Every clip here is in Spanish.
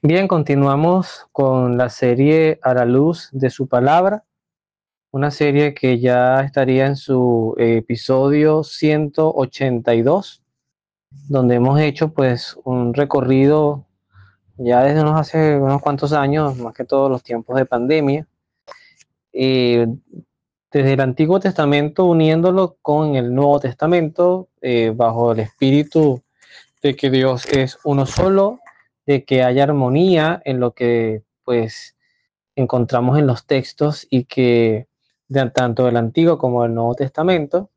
Bien, continuamos con la serie A la luz de su palabra, una serie que ya estaría en su episodio 182, donde hemos hecho pues un recorrido ya desde hace unos cuantos años, más que todos los tiempos de pandemia, eh, desde el Antiguo Testamento uniéndolo con el Nuevo Testamento, bajo el espíritu de que Dios es uno solo, de que haya armonía en lo que pues encontramos en los textos y que de tanto del Antiguo como del Nuevo Testamento,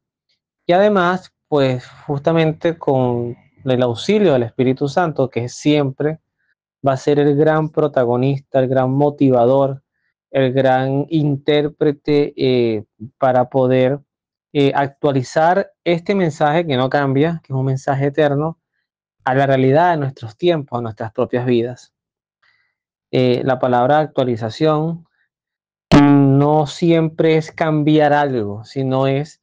y además pues justamente con el auxilio del Espíritu Santo, que siempre va a ser el gran protagonista, el gran motivador, el gran intérprete, para poder actualizar este mensaje que no cambia, que es un mensaje eterno, a la realidad de nuestros tiempos, a nuestras propias vidas. La palabra actualización no siempre es cambiar algo, sino es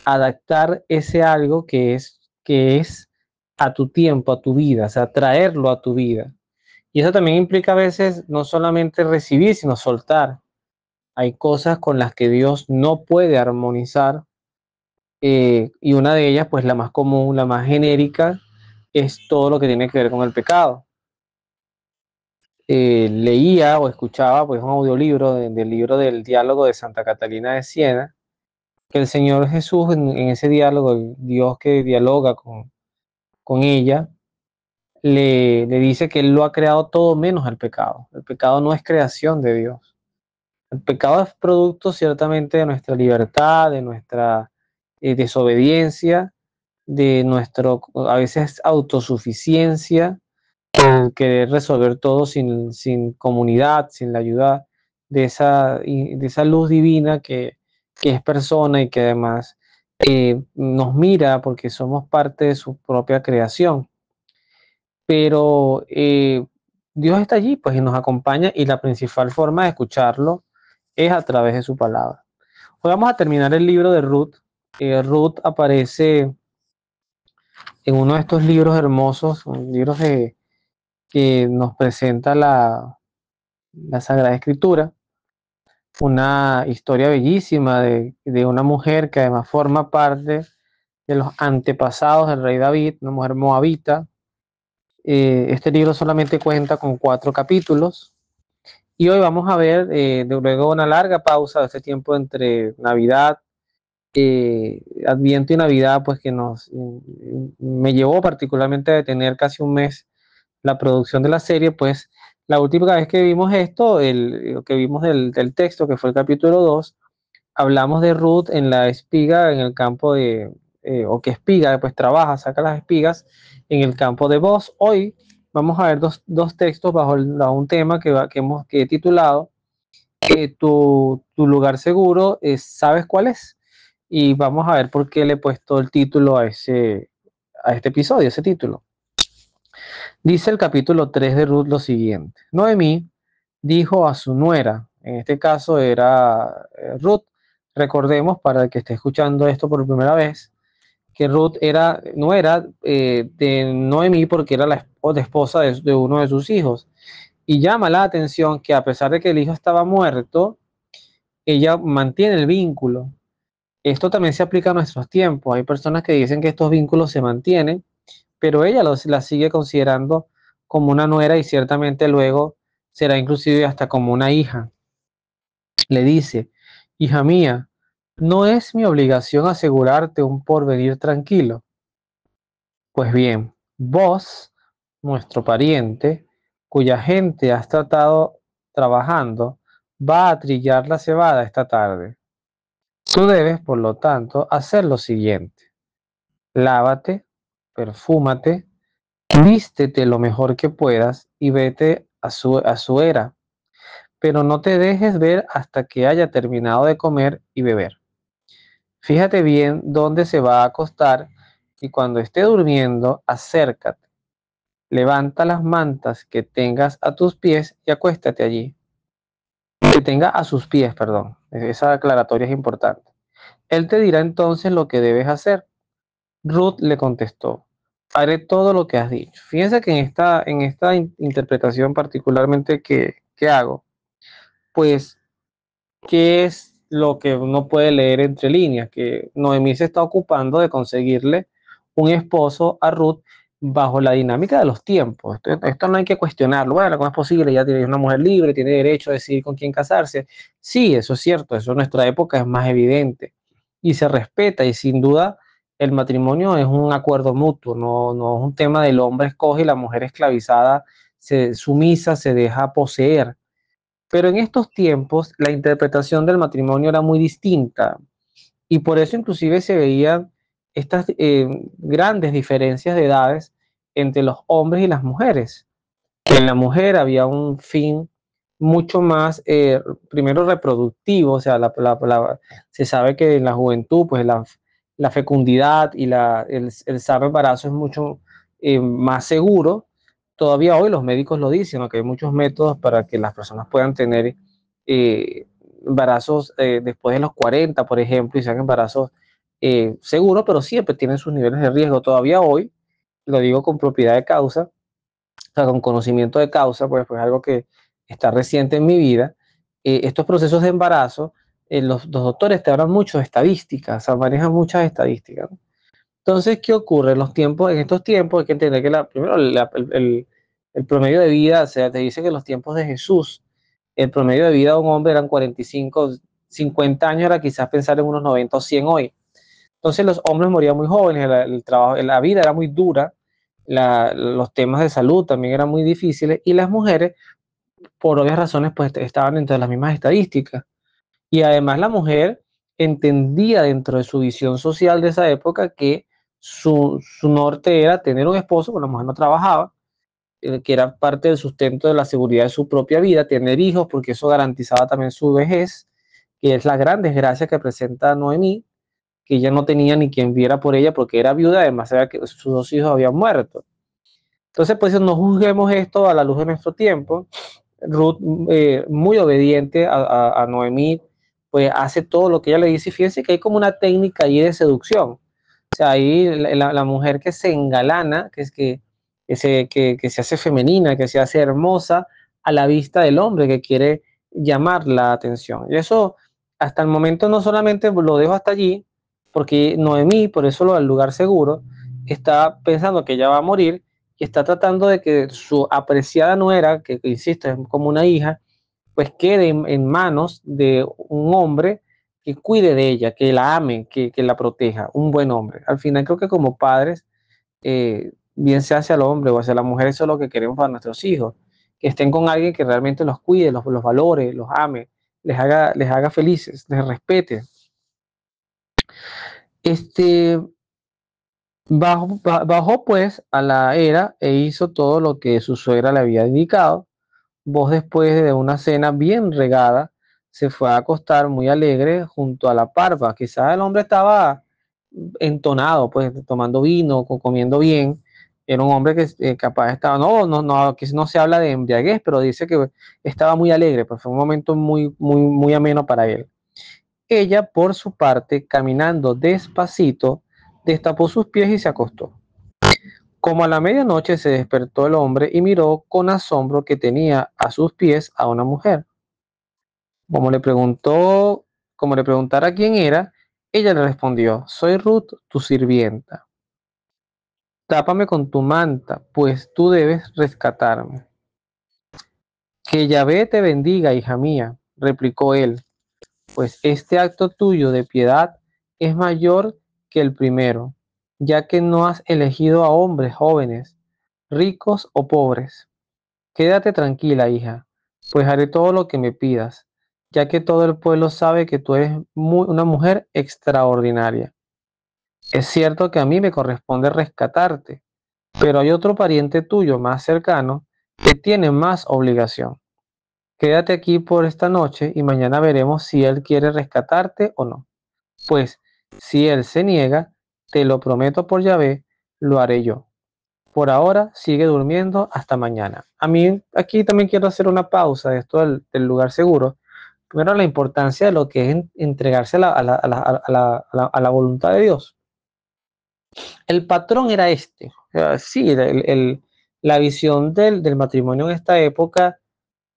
adaptar ese algo que es a tu tiempo, a tu vida, o sea, traerlo a tu vida. Y eso también implica a veces no solamente recibir, sino soltar. Hay cosas con las que Dios no puede armonizar, y una de ellas, pues la más común, la más genérica, es todo lo que tiene que ver con el pecado. Leía o escuchaba pues un audiolibro del libro del diálogo de Santa Catalina de Siena, que el Señor Jesús en ese diálogo, el Dios que dialoga con ella, le dice que Él lo ha creado todo menos el pecado. El pecado no es creación de Dios. El pecado es producto ciertamente de nuestra libertad, de nuestra desobediencia, de nuestro a veces autosuficiencia, el querer resolver todo sin comunidad, sin la ayuda de esa luz divina que es persona y que además nos mira porque somos parte de su propia creación. Pero Dios está allí, pues, y nos acompaña, y la principal forma de escucharlo es a través de su palabra. Hoy vamos a terminar el libro de Ruth. Ruth aparece en uno de estos libros hermosos, libros que nos presenta la Sagrada Escritura, una historia bellísima de una mujer que además forma parte de los antepasados del rey David, una mujer moabita. Este libro solamente cuenta con 4 capítulos, y hoy vamos a ver, luego de una larga pausa de este tiempo entre Navidad, Adviento y Navidad, pues que me llevó particularmente a tener casi un mes la producción de la serie. Pues la última vez que vimos esto, lo que vimos del texto, que fue el capítulo 2, hablamos de Ruth en la espiga, en el campo o que espiga, pues trabaja, saca las espigas en el campo de Boz. Hoy vamos a ver dos textos bajo un tema que he titulado tu lugar seguro. ¿Sabes cuál es? Y vamos a ver por qué le he puesto el título a este episodio, ese título. Dice el capítulo 3 de Ruth lo siguiente: Noemí dijo a su nuera, en este caso era Ruth. Recordemos, para el que esté escuchando esto por primera vez, que Ruth no era de Noemí, porque era la esposa de uno de sus hijos. Y llama la atención que, a pesar de que el hijo estaba muerto, ella mantiene el vínculo. Esto también se aplica a nuestros tiempos. Hay personas que dicen que estos vínculos se mantienen, pero ella la sigue considerando como una nuera, y ciertamente luego será inclusive hasta como una hija. Le dice: hija mía, ¿no es mi obligación asegurarte un porvenir tranquilo? Pues bien, vos, nuestro pariente, cuya gente has tratado trabajando, va a trillar la cebada esta tarde. Tú debes, por lo tanto, hacer lo siguiente: lávate, perfúmate, vístete lo mejor que puedas y vete a su era, pero no te dejes ver hasta que haya terminado de comer y beber. Fíjate bien dónde se va a acostar, y cuando esté durmiendo, acércate, levanta las mantas que tengas a tus pies y acuéstate allí. Que tenga a sus pies, perdón. Esa aclaratoria es importante. Él te dirá entonces lo que debes hacer. Ruth le contestó: haré todo lo que has dicho. Fíjense que en esta interpretación particularmente que hago, pues, ¿qué es lo que uno puede leer entre líneas? Que Noemí se está ocupando de conseguirle un esposo a Ruth bajo la dinámica de los tiempos. Esto no hay que cuestionarlo. Bueno, ¿cómo es posible? Ella tiene una mujer libre, tiene derecho a decidir con quién casarse. Sí, eso es cierto, eso en nuestra época es más evidente y se respeta y sin duda el matrimonio es un acuerdo mutuo, no es un tema del hombre escoge y la mujer esclavizada, sumisa, se deja poseer. Pero en estos tiempos la interpretación del matrimonio era muy distinta y por eso inclusive se veían estas grandes diferencias de edades entre los hombres y las mujeres. En la mujer había un fin mucho más, primero reproductivo, o sea, se sabe que en la juventud, pues la fecundidad y el sano embarazo es mucho más seguro. Todavía hoy los médicos lo dicen, que hay muchos métodos para que las personas puedan tener embarazos después de los 40, por ejemplo, y sean embarazos seguros, pero siempre tienen sus niveles de riesgo. Todavía hoy, lo digo con propiedad de causa, o sea, con conocimiento de causa, pues fue algo que está reciente en mi vida. Estos procesos de embarazo, los doctores te hablan mucho de estadísticas, o sea, manejan muchas estadísticas, ¿no? Entonces, ¿qué ocurre? En estos tiempos hay que entender que primero el promedio de vida, o sea, te dice que en los tiempos de Jesús, el promedio de vida de un hombre eran 45, 50 años, era quizás pensar en unos 90 o 100 hoy. Entonces los hombres morían muy jóvenes, el trabajo, la vida era muy dura, los temas de salud también eran muy difíciles y las mujeres, por obvias razones, pues estaban dentro de las mismas estadísticas. Y además la mujer entendía dentro de su visión social de esa época que su norte era tener un esposo, porque la mujer no trabajaba, que era parte del sustento de la seguridad de su propia vida, tener hijos, porque eso garantizaba también su vejez, que es la gran desgracia que presenta Noemí, que ella no tenía ni quien viera por ella porque era viuda, además era que sus dos hijos habían muerto. Entonces, pues no juzguemos esto a la luz de nuestro tiempo. Ruth, muy obediente a Noemí, pues hace todo lo que ella le dice. Y fíjense que hay como una técnica ahí de seducción. O sea, ahí la mujer que se engalana, que se hace femenina, que se hace hermosa a la vista del hombre que quiere llamar la atención. Y eso hasta el momento no solamente lo dejo hasta allí, porque Noemí, por eso lo del lugar seguro, está pensando que ella va a morir y está tratando de que su apreciada nuera, que insisto, es como una hija, pues quede en manos de un hombre que cuide de ella, que la ame, que la proteja, un buen hombre. Al final creo que como padres, bien sea hacia el hombre o hacia la mujer, eso es lo que queremos para nuestros hijos, que estén con alguien que realmente los cuide, los valore, los ame, les haga felices, les respete. Este, bajó pues a la era e hizo todo lo que su suegra le había indicado. Vos después de una cena bien regada, se fue a acostar muy alegre junto a la parva. Quizás el hombre estaba entonado, pues tomando vino, comiendo bien. Era un hombre que capaz estaba, no, aquí no se habla de embriaguez, pero dice que estaba muy alegre, pues fue un momento muy, muy, muy ameno para él. Ella, por su parte, caminando despacito, destapó sus pies y se acostó. Como a la medianoche se despertó el hombre y miró con asombro que tenía a sus pies a una mujer. Como le preguntó, como le preguntara quién era, ella le respondió: soy Ruth, tu sirvienta. Tápame con tu manta, pues tú debes rescatarme. Que Yahvé te bendiga, hija mía, replicó él, pues este acto tuyo de piedad es mayor que el primero, ya que no has elegido a hombres jóvenes, ricos o pobres. Quédate tranquila, hija, pues haré todo lo que me pidas, ya que todo el pueblo sabe que tú eres una mujer extraordinaria. Es cierto que a mí me corresponde rescatarte, pero hay otro pariente tuyo más cercano que tiene más obligación. Quédate aquí por esta noche y mañana veremos si él quiere rescatarte o no. Pues si él se niega, te lo prometo por Yahvé, lo haré yo. Por ahora sigue durmiendo hasta mañana. A mí aquí también quiero hacer una pausa de esto del lugar seguro. Primero, la importancia de lo que es entregarse a la voluntad de Dios. El patrón era este. O sea, sí, la visión del matrimonio en esta época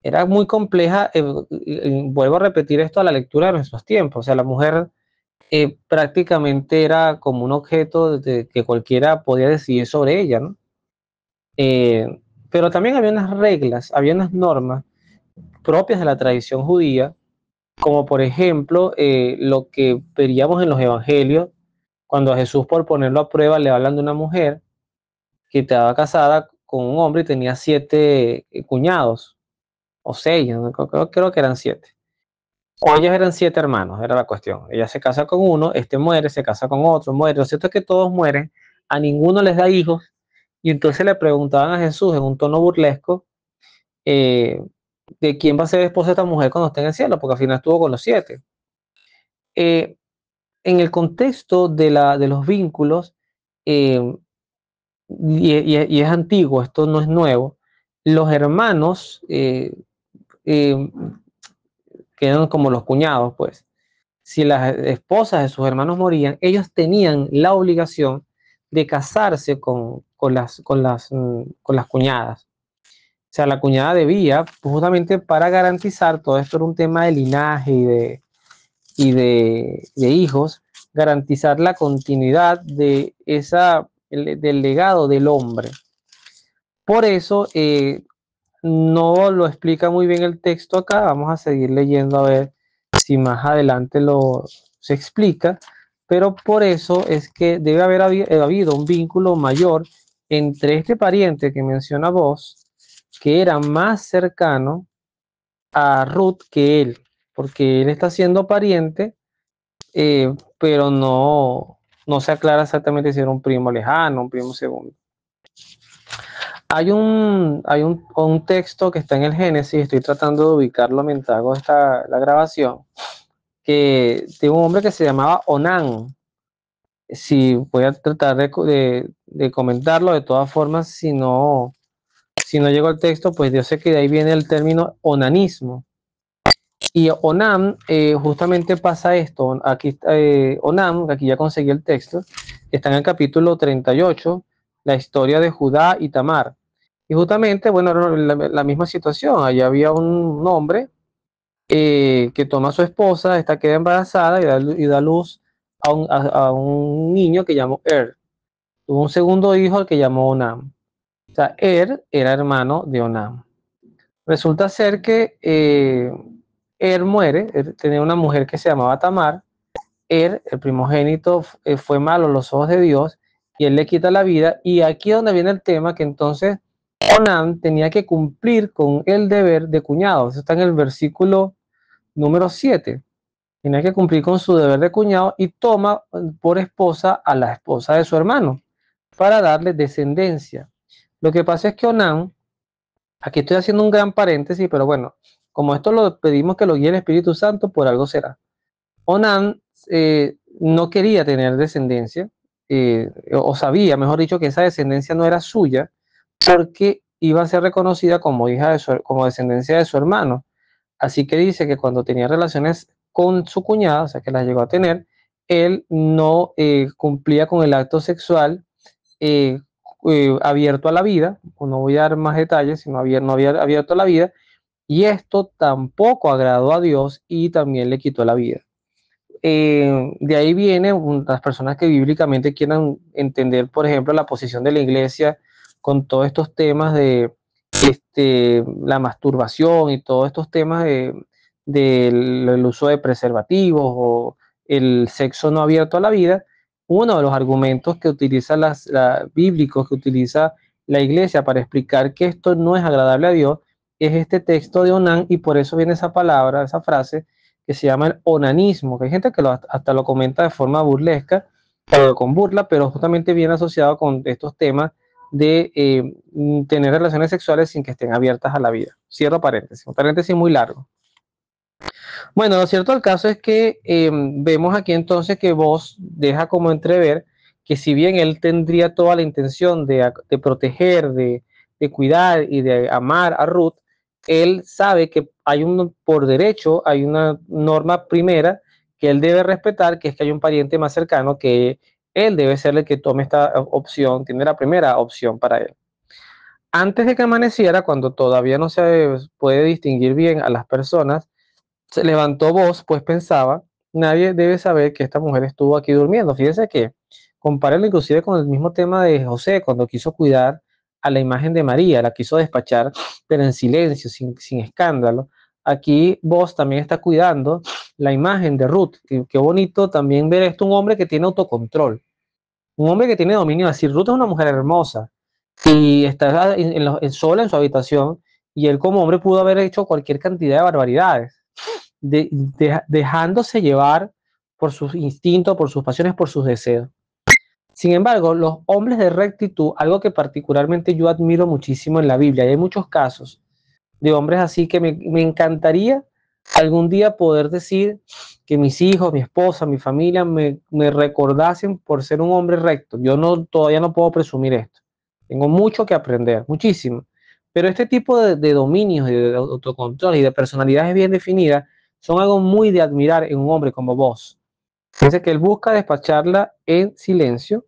era muy compleja. Vuelvo a repetir esto a la lectura de nuestros tiempos. O sea, la mujer prácticamente era como un objeto que cualquiera podía decidir sobre ella, ¿no? Eh, pero también había unas reglas, había unas normas propias de la tradición judía, como por ejemplo lo que veríamos en los evangelios, cuando a Jesús, por ponerlo a prueba, le hablan de una mujer que estaba casada con un hombre y tenía 7 cuñados, o 6, ¿no? Creo que eran 7. O ellos eran 7 hermanos, era la cuestión. Ella se casa con uno, este muere, se casa con otro, muere. Lo cierto es que todos mueren, a ninguno les da hijos, y entonces le preguntaban a Jesús en un tono burlesco, eh, de quién va a ser esposa de esta mujer cuando esté en el cielo, porque al final estuvo con los 7. Eh, en el contexto de los vínculos, eh, y es antiguo, esto no es nuevo, los hermanos eh, que eran como los cuñados, pues, si las esposas de sus hermanos morían, ellos tenían la obligación de casarse con las cuñadas. O sea, la cuñada debía, pues, justamente para garantizar, todo esto era un tema de linaje de hijos, garantizar la continuidad del legado del hombre. Por eso, no lo explica muy bien el texto acá. Vamos a seguir leyendo a ver si más adelante se explica, pero por eso es que debe haber habido un vínculo mayor entre este pariente que menciona vos, que era más cercano a Ruth que él, porque él está siendo pariente, pero no se aclara exactamente si era un primo lejano, un primo segundo. Hay un texto que está en el Génesis, estoy tratando de ubicarlo mientras hago la grabación, que de un hombre que se llamaba Onán. Si voy a tratar de comentarlo, de todas formas, si no llego al texto, pues yo sé que de ahí viene el término onanismo. Y Onán, justamente pasa esto. Aquí, Onán, aquí ya conseguí el texto, está en el capítulo 38, la historia de Judá y Tamar. Y justamente, bueno, era la misma situación. Allá había un hombre que toma a su esposa, esta queda embarazada y da luz a un niño que llamó Er. Tuvo un segundo hijo al que llamó Onam. O sea, Er era hermano de Onam. Resulta ser que Er muere. Tenía una mujer que se llamaba Tamar. El primogénito, fue malo a los ojos de Dios y él le quita la vida. Y aquí es donde viene el tema, que entonces Onán tenía que cumplir con el deber de cuñado. Eso está en el versículo número 7. Tenía que cumplir con su deber de cuñado y toma por esposa a la esposa de su hermano para darle descendencia. Lo que pasa es que Onán, aquí estoy haciendo un gran paréntesis, pero bueno, como esto lo pedimos que lo guíe el Espíritu Santo, por algo será. Onán no quería tener descendencia, o sabía, mejor dicho, que esa descendencia no era suya, porque iba a ser reconocida como como descendencia de su hermano. Así que dice que cuando tenía relaciones con su cuñada, o sea, que las llegó a tener, él no cumplía con el acto sexual eh, abierto a la vida. No voy a dar más detalles, sino no había abierto a la vida, y esto tampoco agradó a Dios y también le quitó la vida. De ahí vienen las personas que bíblicamente quieran entender, por ejemplo, la posición de la iglesia con todos estos temas de la masturbación y todos estos temas del uso de preservativos o el sexo no abierto a la vida. Uno de los argumentos que utiliza bíblicos que utiliza la iglesia para explicar que esto no es agradable a Dios es este texto de Onán, y por eso viene esa palabra, esa frase que se llama el onanismo, que hay gente que hasta lo comenta de forma burlesca, pero con burla, pero justamente viene asociado con estos temas de tener relaciones sexuales sin que estén abiertas a la vida. Cierro paréntesis, un paréntesis muy largo. Bueno, lo cierto del caso es que vemos aquí entonces que Vos deja como entrever que si bien él tendría toda la intención de proteger, de cuidar y de amar a Ruth, él sabe que por derecho, hay una norma primera que él debe respetar, que es que hay un pariente más cercano que él debe ser el que tome esta opción, tiene la primera opción para él. Antes de que amaneciera, cuando todavía no se puede distinguir bien a las personas, se levantó voz, pues pensaba, nadie debe saber que esta mujer estuvo aquí durmiendo. Fíjense que compárenlo inclusive con el mismo tema de José, cuando quiso cuidar a la imagen de María, la quiso despachar, pero en silencio, sin escándalo. Aquí vos también está cuidando la imagen de Ruth. Qué bonito también ver esto, un hombre que tiene autocontrol, un hombre que tiene dominio. Así, Ruth es una mujer hermosa y está sola en su habitación, y él como hombre pudo haber hecho cualquier cantidad de barbaridades, dejándose llevar por sus instintos, por sus pasiones, por sus deseos. Sin embargo, los hombres de rectitud, algo que particularmente yo admiro muchísimo en la Biblia, y hay muchos casos de hombres así que me encantaría algún día poder decir que mis hijos, mi esposa, mi familia me recordasen por ser un hombre recto. Yo no, todavía no puedo presumir esto. Tengo mucho que aprender, muchísimo. Pero este tipo de dominios, de autocontrol y de personalidades bien definidas son algo muy de admirar en un hombre como vos. Dice que él busca despacharla en silencio,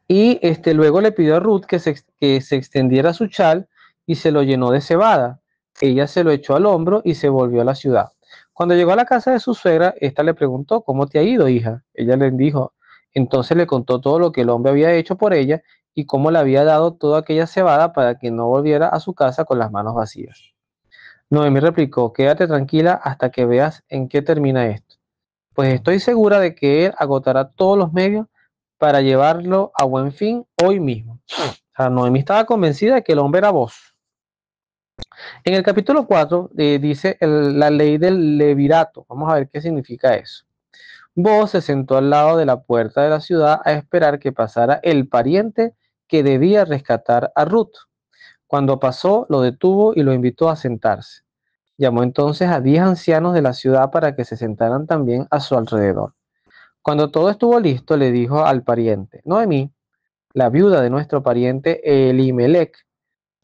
y luego le pidió a Ruth que se extendiera su chal y se lo llenó de cebada. Ella se lo echó al hombro y se volvió a la ciudad. Cuando llegó a la casa de su suegra, ésta le preguntó: ¿cómo te ha ido, hija? Ella le dijo, entonces le contó todo lo que el hombre había hecho por ella y cómo le había dado toda aquella cebada para que no volviera a su casa con las manos vacías. Noemí replicó: quédate tranquila hasta que veas en qué termina esto, pues estoy segura de que él agotará todos los medios para llevarlo a buen fin hoy mismo. O sea, Noemí estaba convencida de que el hombre era vos. En el capítulo 4 dice la ley del levirato. Vamos a ver qué significa eso. Vos se sentó al lado de la puerta de la ciudad a esperar que pasara el pariente que debía rescatar a Ruth. Cuando pasó, lo detuvo y lo invitó a sentarse. Llamó entonces a 10 ancianos de la ciudad para que se sentaran también a su alrededor. Cuando todo estuvo listo, le dijo al pariente: Noemí, la viuda de nuestro pariente Elimelech,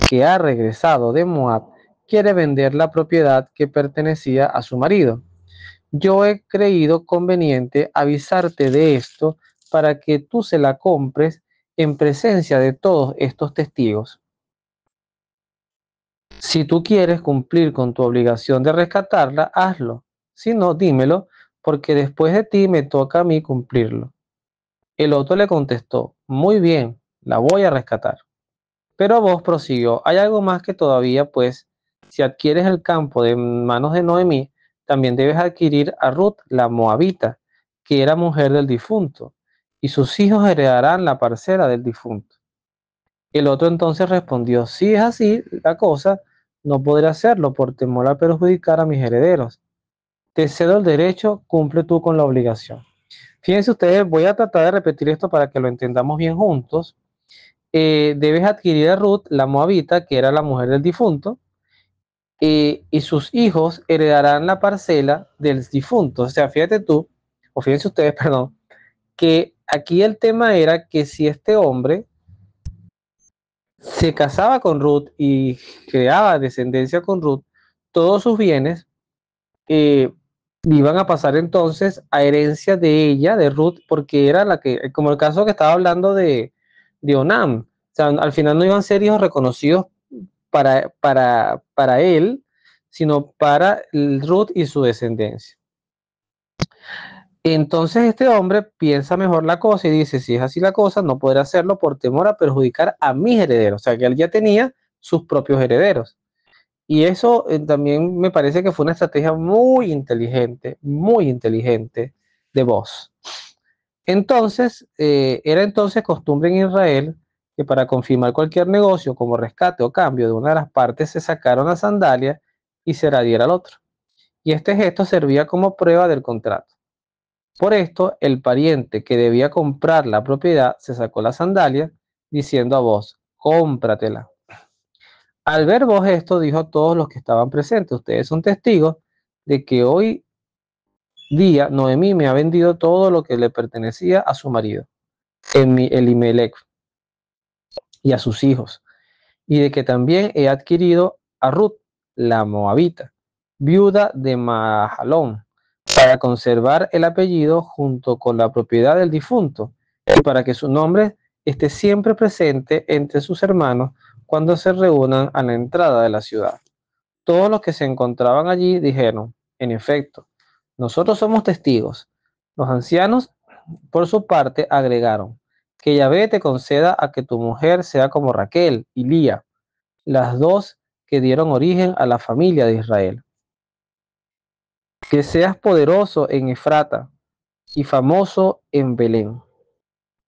que ha regresado de Moab, quiere vender la propiedad que pertenecía a su marido. Yo he creído conveniente avisarte de esto para que tú se la compres en presencia de todos estos testigos. Si tú quieres cumplir con tu obligación de rescatarla, hazlo. Si no, dímelo, porque después de ti me toca a mí cumplirlo. El otro le contestó: muy bien, la voy a rescatar. Pero vos prosiguió: hay algo más que todavía, pues si adquieres el campo de manos de Noemí, también debes adquirir a Ruth la moabita, que era mujer del difunto, y sus hijos heredarán la parcela del difunto. El otro entonces respondió: si es así la cosa, no podré hacerlo por temor a perjudicar a mis herederos. Te cedo el derecho, cumple tú con la obligación. Fíjense ustedes, voy a tratar de repetir esto para que lo entendamos bien juntos. Debes adquirir a Ruth la moabita, que era la mujer del difunto, y sus hijos heredarán la parcela del difunto. O sea, fíjate tú, o fíjense ustedes, perdón, que aquí el tema era que si este hombre se casaba con Ruth y creaba descendencia con Ruth, todos sus bienes eh, iban a pasar entonces a herencia de ella, de Ruth, porque era la que, como el caso que estaba hablando de Onam, o sea, al final no iban a ser hijos reconocidos para él, sino para Ruth y su descendencia. Entonces este hombre piensa mejor la cosa y dice: si es así la cosa, no podré hacerlo por temor a perjudicar a mis herederos. O sea, que él ya tenía sus propios herederos. Y eso también me parece que fue una estrategia muy inteligente de Vos. Entonces, era entonces costumbre en Israel que para confirmar cualquier negocio como rescate o cambio de una de las partes se sacara una sandalia y se la diera al otro. Y este gesto servía como prueba del contrato. Por esto, el pariente que debía comprar la propiedad se sacó la sandalia diciendo a Vos: cómpratela. Al ver Vos esto, dijo a todos los que estaban presentes: ustedes son testigos de que hoy día Noemí me ha vendido todo lo que le pertenecía a su marido, Elimelech, y a sus hijos, y de que también he adquirido a Ruth, la moabita, viuda de Mahalón, para conservar el apellido junto con la propiedad del difunto y para que su nombre esté siempre presente entre sus hermanos cuando se reúnan a la entrada de la ciudad. Todos los que se encontraban allí dijeron, en efecto, nosotros somos testigos. Los ancianos, por su parte, agregaron, que Yahvé te conceda a que tu mujer sea como Raquel y Lía, las dos que dieron origen a la familia de Israel. Que seas poderoso en Efrata y famoso en Belén.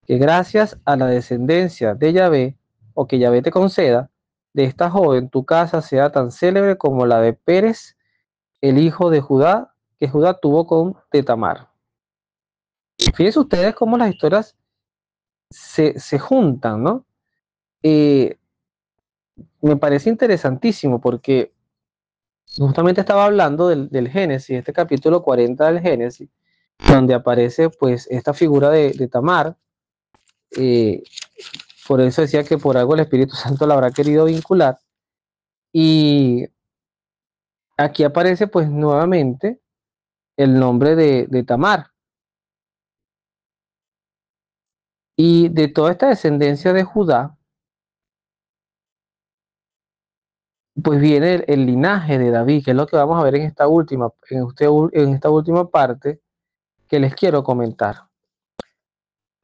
Que gracias a la descendencia de Yahvé, o que Yahvé te conceda, de esta joven tu casa sea tan célebre como la de Pérez, el hijo de Judá, que Judá tuvo con Tamar. Fíjense ustedes cómo las historias se juntan, ¿no? Me parece interesantísimo porque justamente estaba hablando del Génesis, este capítulo 40 del Génesis, donde aparece pues esta figura de Tamar. Por eso decía que por algo el Espíritu Santo la habrá querido vincular. Y aquí aparece pues nuevamente el nombre de Tamar. Y de toda esta descendencia de Judá, pues viene el linaje de David, que es lo que vamos a ver en esta última parte que les quiero comentar.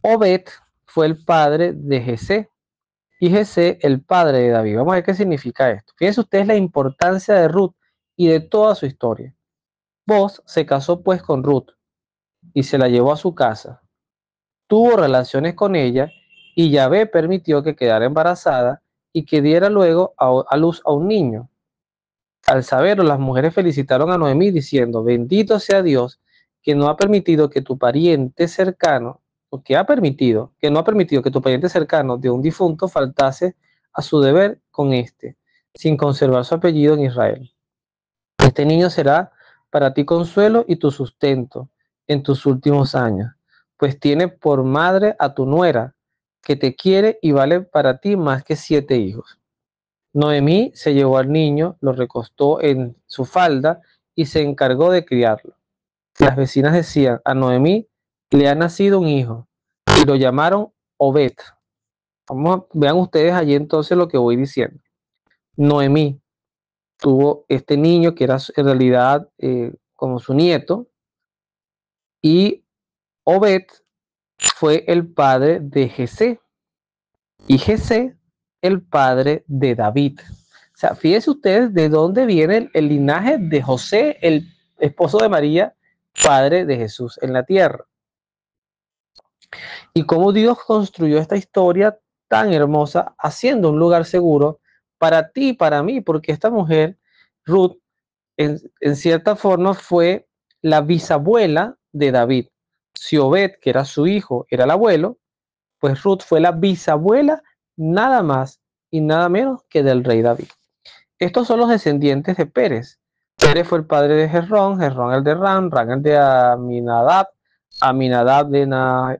Obed fue el padre de Jesé y Jesé el padre de David. Vamos a ver qué significa esto. Fíjense ustedes la importancia de Ruth y de toda su historia. Boz se casó pues con Ruth y se la llevó a su casa. Tuvo relaciones con ella y Yahvé permitió que quedara embarazada y que diera luego a luz a un niño. Al saberlo, las mujeres felicitaron a Noemí diciendo, bendito sea Dios que no ha permitido que tu pariente cercano, o que ha permitido, que no ha permitido que tu pariente cercano de un difunto faltase a su deber con éste, sin conservar su apellido en Israel. Este niño será para ti consuelo y tu sustento en tus últimos años, pues tiene por madre a tu nuera, que te quiere y vale para ti más que 7 hijos. Noemí se llevó al niño, lo recostó en su falda y se encargó de criarlo. Las vecinas decían, a Noemí le ha nacido un hijo y lo llamaron Obed. Vean ustedes allí entonces lo que voy diciendo. Noemí tuvo este niño que era en realidad como su nieto y Obed fue el padre de Jesé y Jesé el padre de David. O sea, fíjense ustedes de dónde viene el linaje de José, el esposo de María, padre de Jesús en la tierra. Y cómo Dios construyó esta historia tan hermosa, haciendo un lugar seguro para ti y para mí, porque esta mujer, Ruth, en cierta forma fue la bisabuela de David. Si Obed, que era su hijo, era el abuelo, pues Ruth fue la bisabuela nada más y nada menos que del rey David. Estos son los descendientes de Pérez. Pérez fue el padre de Hezrón, Hezrón el de Ram el de Aminadab, Aminadab de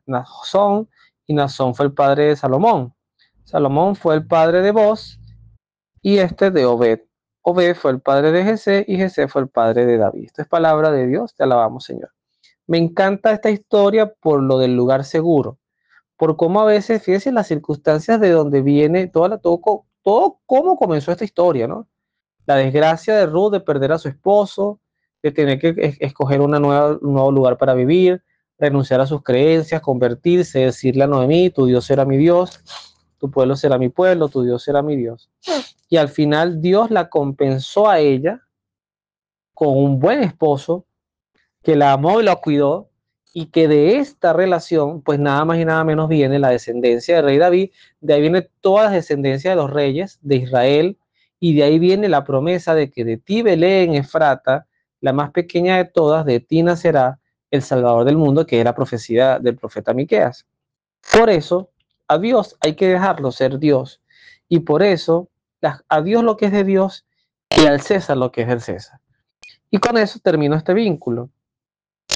Nazón, y Nazón fue el padre de Salomón. Salomón fue el padre de Boz y este de Obed. Obed fue el padre de Jesé y Jesé fue el padre de David. Esto es palabra de Dios, te alabamos, Señor. Me encanta esta historia por lo del lugar seguro, por cómo a veces, fíjense las circunstancias de donde viene todo cómo comenzó esta historia, ¿no? La desgracia de Ruth de perder a su esposo, de tener que escoger un nuevo lugar para vivir, renunciar a sus creencias, convertirse, decirle a Noemí, tu Dios será mi Dios, tu pueblo será mi pueblo, tu Dios será mi Dios. Y al final Dios la compensó a ella con un buen esposo que la amó y la cuidó, y que de esta relación, pues nada más y nada menos viene la descendencia del rey David, de ahí viene toda la descendencia de los reyes de Israel, y de ahí viene la promesa de que de ti, Belén, Efrata, la más pequeña de todas, de ti nacerá el Salvador del mundo, que es la profecía del profeta Miqueas. Por eso, a Dios hay que dejarlo ser Dios, y por eso, a Dios lo que es de Dios, y al César lo que es del César. Y con eso termino este vínculo.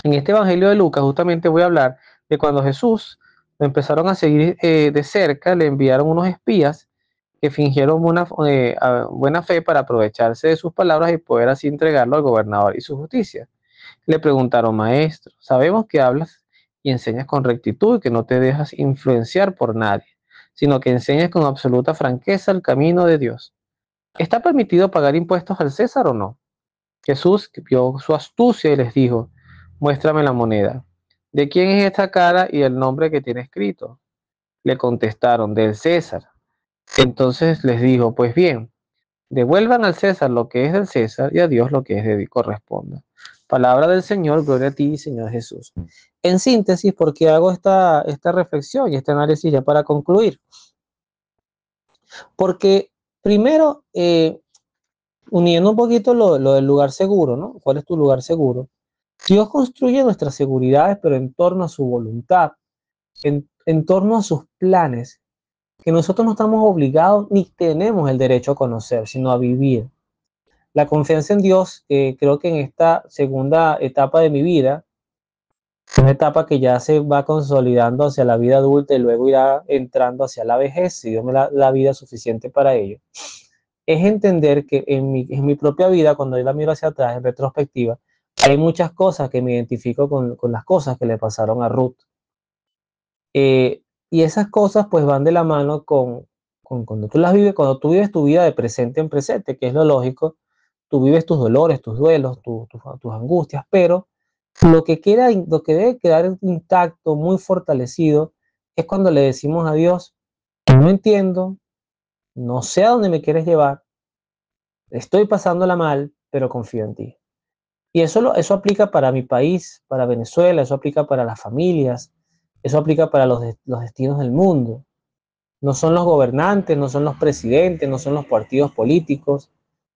En este Evangelio de Lucas justamente voy a hablar de cuando Jesús lo empezaron a seguir de cerca, le enviaron unos espías que fingieron buena fe para aprovecharse de sus palabras y poder así entregarlo al gobernador y su justicia. Le preguntaron: Maestro, sabemos que hablas y enseñas con rectitud y que no te dejas influenciar por nadie, sino que enseñas con absoluta franqueza el camino de Dios. ¿Está permitido pagar impuestos al César o no? Jesús vio su astucia y les dijo: Muéstrame la moneda. ¿De quién es esta cara y el nombre que tiene escrito? Le contestaron: Del César. Entonces les dijo: Pues bien, devuelvan al César lo que es del César y a Dios lo que es de Dios corresponda. Palabra del Señor, gloria a ti, Señor Jesús. En síntesis, ¿por qué hago esta reflexión y este análisis ya para concluir? Porque primero, uniendo un poquito lo del lugar seguro, ¿no? ¿Cuál es tu lugar seguro? Dios construye nuestras seguridades, pero en torno a su voluntad, en torno a sus planes, que nosotros no estamos obligados ni tenemos el derecho a conocer, sino a vivir. La confianza en Dios, creo que en esta segunda etapa de mi vida, una etapa que ya se va consolidando hacia la vida adulta y luego irá entrando hacia la vejez, si Dios me da la vida suficiente para ello, es entender que en mi propia vida, cuando yo la miro hacia atrás en retrospectiva, hay muchas cosas que me identifico con las cosas que le pasaron a Ruth. Y esas cosas pues van de la mano con cuando tú las vives, cuando tú vives tu vida de presente en presente, que es lo lógico. Tú vives tus dolores, tus duelos, tus angustias, pero lo que debe quedar intacto, muy fortalecido, es cuando le decimos a Dios: no entiendo, no sé a dónde me quieres llevar, estoy pasándola mal, pero confío en ti. Y eso aplica para mi país, para Venezuela, eso aplica para las familias, eso aplica para los destinos del mundo. No son los gobernantes, no son los presidentes, no son los partidos políticos,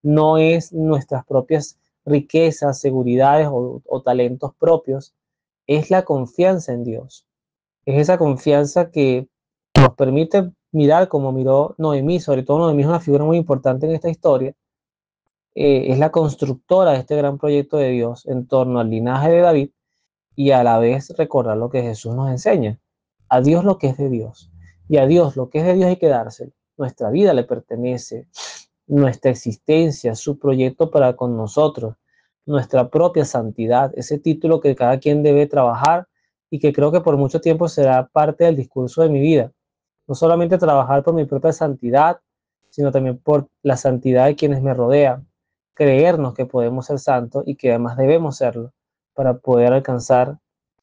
no es nuestras propias riquezas, seguridades o talentos propios, es la confianza en Dios. Es esa confianza que nos permite mirar como miró Noemí. Sobre todo Noemí es una figura muy importante en esta historia. Es la constructora de este gran proyecto de Dios en torno al linaje de David, y a la vez recordar lo que Jesús nos enseña: a Dios lo que es de Dios, y a Dios lo que es de Dios hay que dárselo. Nuestra vida le pertenece, nuestra existencia, su proyecto para con nosotros, nuestra propia santidad, ese título que cada quien debe trabajar y que creo que por mucho tiempo será parte del discurso de mi vida. No solamente trabajar por mi propia santidad, sino también por la santidad de quienes me rodean, creernos que podemos ser santos y que además debemos serlo para poder alcanzar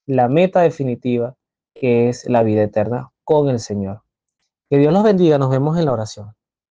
la meta definitiva, que es la vida eterna con el Señor. Que Dios los bendiga, nos vemos en la oración.